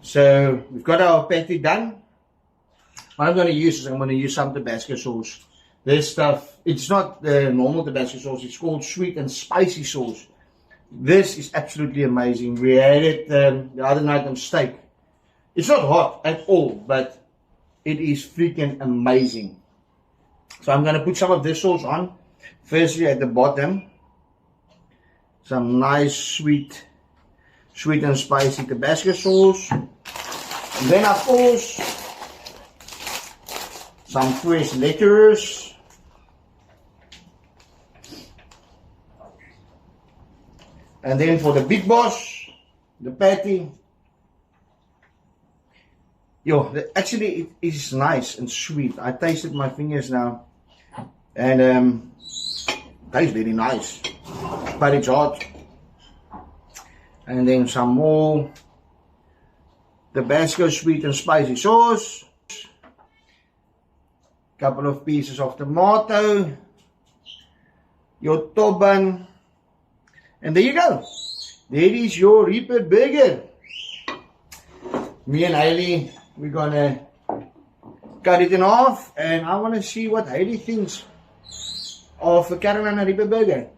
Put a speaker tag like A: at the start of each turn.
A: So we've got our patty done. What I'm going to use is I'm going to use some Tabasco sauce. This stuff, it's not the normal Tabasco sauce, it's called sweet and spicy sauce. This is absolutely amazing. We had it the other night on steak. It's not hot at all, but it is freaking amazing. So I'm going to put some of this sauce on. Firstly at the bottom, some nice sweet and spicy Tabasco sauce. And then of course, some fresh lettuce. And then for the big boss, the patty. Yo, actually it is nice and sweet. I tasted my fingers now. And tastes very nice. But it's hot. And then some more Tabasco sweet and spicy sauce. Couple of pieces of tomato. Your top bun. And there you go. There is your Reaper burger. Me and Hailey, we're gonna cut it in half, and I wanna see what Hailey thinks of the Carolina Reaper burger.